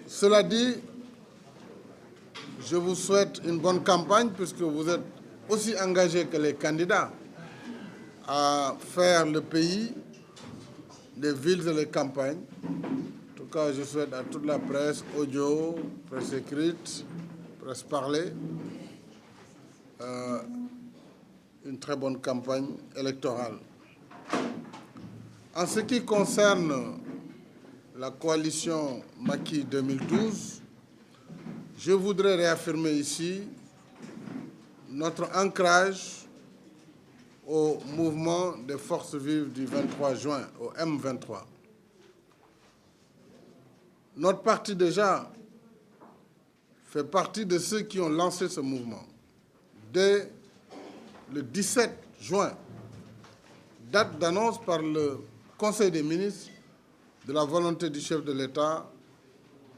Cela dit, je vous souhaite une bonne campagne puisque vous êtes aussi engagés que les candidats à faire le pays, les villes et les campagnes. En tout cas, je souhaite à toute la presse, audio, presse écrite, presse parlée, une très bonne campagne électorale. En ce qui concerne la coalition Macky 2012, je voudrais réaffirmer ici notre ancrage au mouvement des forces vives du 23 juin, au M23. Notre parti déjà fait partie de ceux qui ont lancé ce mouvement dès le 17 juin, date d'annonce par le Conseil des ministres de la volonté du chef de l'État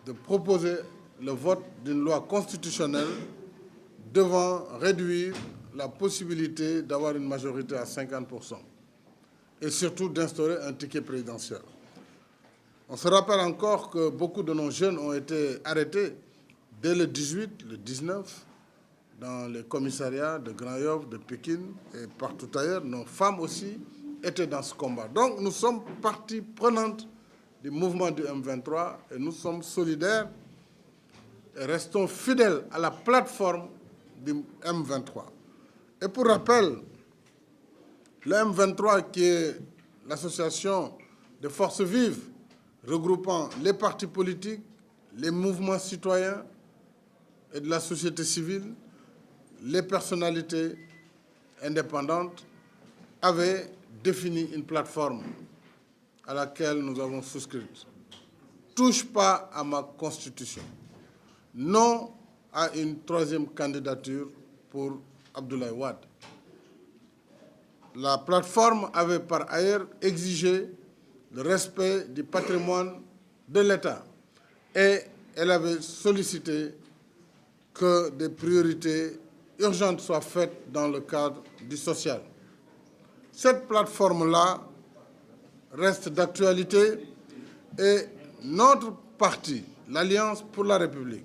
de proposer le vote d'une loi constitutionnelle devant réduire la possibilité d'avoir une majorité à 50% et surtout d'instaurer un ticket présidentiel. On se rappelle encore que beaucoup de nos jeunes ont été arrêtés dès le 18, le 19, dans les commissariats de Grand-Yoff, de Pékin et partout ailleurs. Nos femmes aussi étaient dans ce combat. Donc nous sommes partie prenante du mouvement du M23 et nous sommes solidaires et restons fidèles à la plateforme du M23. Et pour rappel, le M23, qui est l'association de forces vives regroupant les partis politiques, les mouvements citoyens et de la société civile, les personnalités indépendantes, avait défini une plateforme à laquelle nous avons souscrit. Touche pas à ma constitution. Non à une troisième candidature pour Abdoulaye Wade. La plateforme avait par ailleurs exigé le respect du patrimoine de l'État et elle avait sollicité que des priorités urgentes soient faites dans le cadre du social. Cette plateforme-là reste d'actualité et notre parti, l'Alliance pour la République,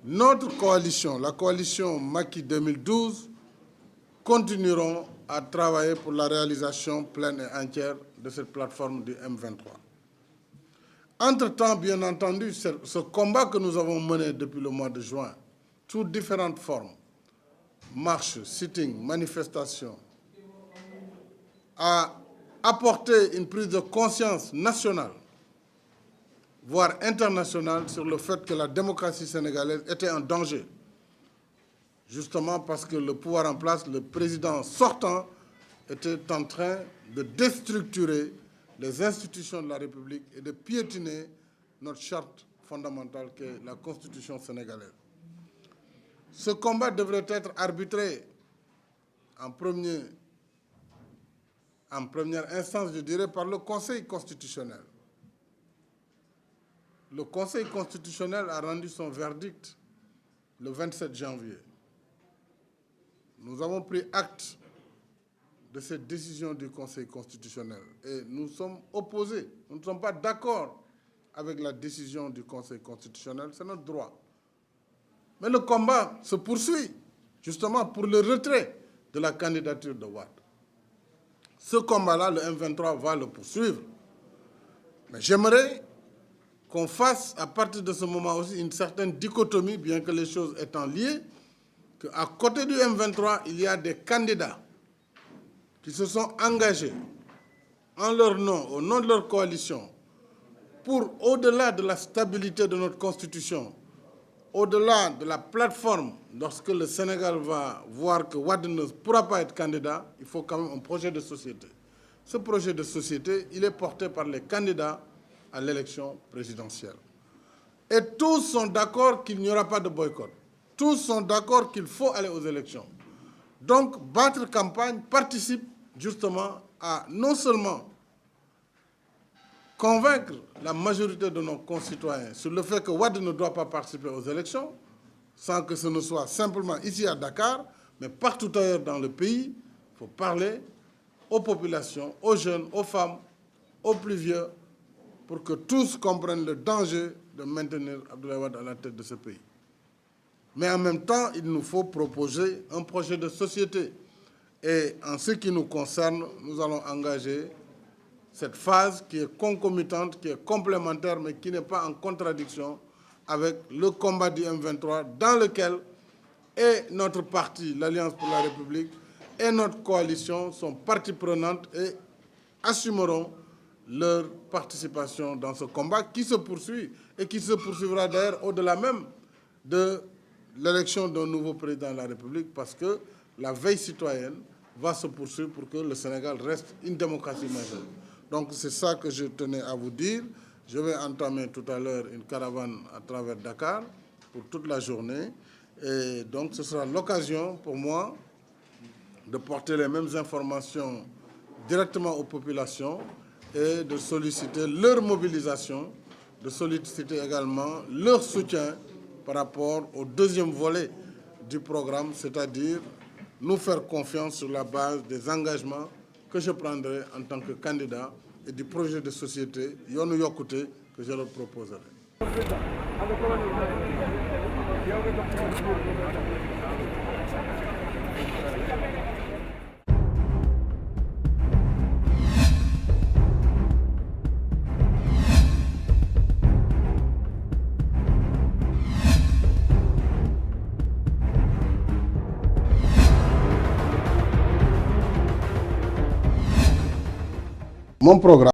notre coalition, la coalition Macky 2012, continueront à travailler pour la réalisation pleine et entière de cette plateforme du M23. Entre-temps, bien entendu, ce combat que nous avons mené depuis le mois de juin, sous différentes formes, marches, sittings, manifestations, a apporté une prise de conscience nationale, voire internationale, sur le fait que la démocratie sénégalaise était en danger. Justement parce que le pouvoir en place, le président sortant, était en train de déstructurer les institutions de la République et de piétiner notre charte fondamentale qu'est la Constitution sénégalaise. Ce combat devrait être arbitré en première instance, je dirais, par le Conseil constitutionnel. Le Conseil constitutionnel a rendu son verdict le 27 janvier. Nous avons pris acte de cette décision du Conseil constitutionnel et nous sommes opposés. Nous ne sommes pas d'accord avec la décision du Conseil constitutionnel, c'est notre droit. Mais le combat se poursuit, justement pour le retrait de la candidature de Wade. Ce combat-là, le M23 va le poursuivre. Mais j'aimerais qu'on fasse, à partir de ce moment aussi, une certaine dichotomie, bien que les choses étant liées, qu'à côté du M23, il y a des candidats qui se sont engagés en leur nom, au nom de leur coalition, pour, au-delà de la stabilité de notre Constitution, au-delà de la plateforme, lorsque le Sénégal va voir que Wade ne pourra pas être candidat, il faut quand même un projet de société. Ce projet de société, il est porté par les candidats à l'élection présidentielle. Et tous sont d'accord qu'il n'y aura pas de boycott. Tous sont d'accord qu'il faut aller aux élections. Donc, battre campagne participe justement à non seulement convaincre la majorité de nos concitoyens sur le fait que Wade ne doit pas participer aux élections, sans que ce ne soit simplement ici à Dakar, mais partout ailleurs dans le pays. Il faut parler aux populations, aux jeunes, aux femmes, aux plus vieux, pour que tous comprennent le danger de maintenir Abdoulaye Wade à la tête de ce pays. Mais en même temps, il nous faut proposer un projet de société. Et en ce qui nous concerne, nous allons engager cette phase qui est concomitante, qui est complémentaire, mais qui n'est pas en contradiction avec le combat du M23, dans lequel et notre parti, l'Alliance pour la République, et notre coalition sont partie prenante et assumeront leur participation dans ce combat qui se poursuit et qui se poursuivra d'ailleurs au-delà même de l'élection d'un nouveau président de la République, parce que la veille citoyenne va se poursuivre pour que le Sénégal reste une démocratie majeure. Donc c'est ça que je tenais à vous dire. Je vais entamer tout à l'heure une caravane à travers Dakar pour toute la journée. Et donc ce sera l'occasion pour moi de porter les mêmes informations directement aux populations et de solliciter leur mobilisation, de solliciter également leur soutien par rapport au deuxième volet du programme, c'est-à-dire nous faire confiance sur la base des engagements que je prendrai en tant que candidat et du projet de société Yoonu Yokkute que je leur proposerai. Mon programme